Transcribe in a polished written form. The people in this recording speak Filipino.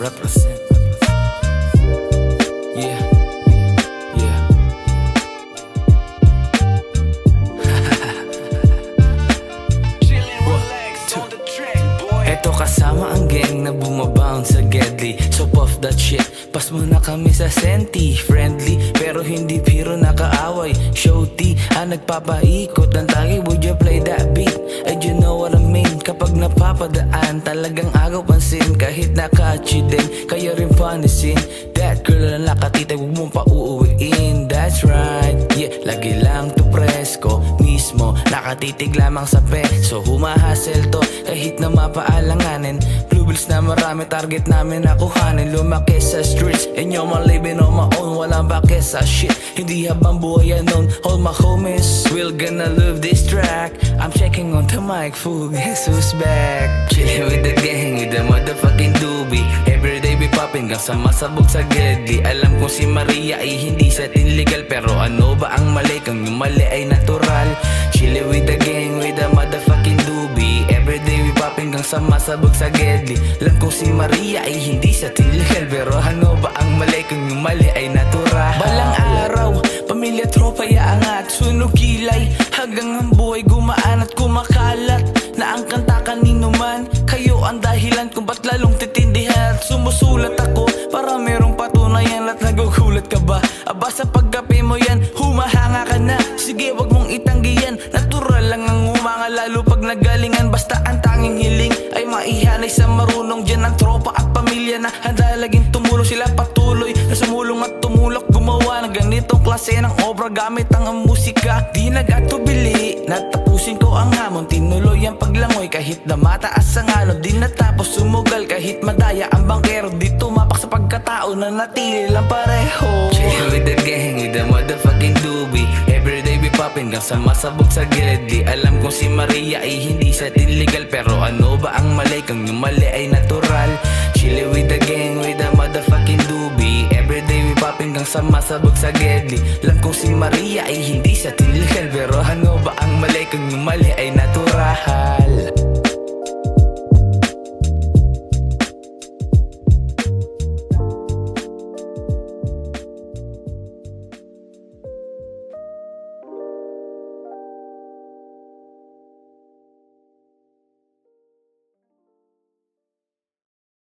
represent. Yeah, yeah. Eto kasama ang gang na bumabound sa Gedli. So puff that shit, pas muna kami sa senti. Friendly, pero hindi biro nakaaway. Show T, ang nagpapaikot ng tagi. Would you play that beat? And you know what I mean? Kapag napapadaan, talagang agaw pansin. Kahit nakachi din, kaya rin panisin. That girl na nakatitay, huwag mong pauuwiin. That's right, yeah, lagi lang to presko. Mismo, nakatitig lamang sa peso. Humahasel to, kahit na mapaalanganin. Bluebills na marami, target namin nakuhanin. Lumaki sa streets, and you're my living on my own. Walang bake sa shit, hindi habang buhay yan nun. All my homies, we're gonna love this track. I'm checking on the mic, fool, guess who's back? Chilling with the gang, with the motherfucking doobie. Everyday we popping, gang sa masabog sa Gedli. Alam kong si Maria ay hindi sa atin legal, pero ano ba ang mali kung yung mali ay natural? Chilling with the gang, with the motherfucking doobie. Everyday we popping, gang sa masabog sa Gedli. Alam kong si Maria ay hindi sa atin legal, pero ano ba ang mali kung yung mali ay natural? Balang araw, pamilya, tropa, yaangat, sunog kilay, hanggang ang buhay gumaan at kumakalat. Na ang kanta kanino man, kayo ang dahilan kung ba't lalong titindihan. At sumusulat ako para merong patunayan. At nagugulat ka ba? Aba sa pagkape mo yan, humahanga ka na. Sige, wag mong itanggihan, natural lang ang umanga. Lalo pag nagalingan, basta ang tanging hiling ay maihanay sa marunong dyan. Ang tropa at pamilya na handa laging tumulong. Sila patuloy na sumulong at tumulok, gumawa ng ganitong klase ng obra gamit ang musika. Di nagatubili, natapusin ko ang hamon. Tinuloy ang paglangoy kahit na mataas ang alon. Di natapos sumugal kahit madaya ang bangkero. Di tumapak sa pagkatao na natili lang pareho. Chill with the gang, with the motherfucking doobie. Everyday we popping, gang sa masabog sa Gedli. Alam kong si Maria ay hindi sa atin legal, pero ano ba ang mali kung yung mali ay natural? Chill with the gang, with the motherfucking doobie. Everyday we popping, gang sa masabog sa Gedli. Alam kong si Maria ay hindi sa atin legal, pero ano ba ang mali kung yung mali ay natural?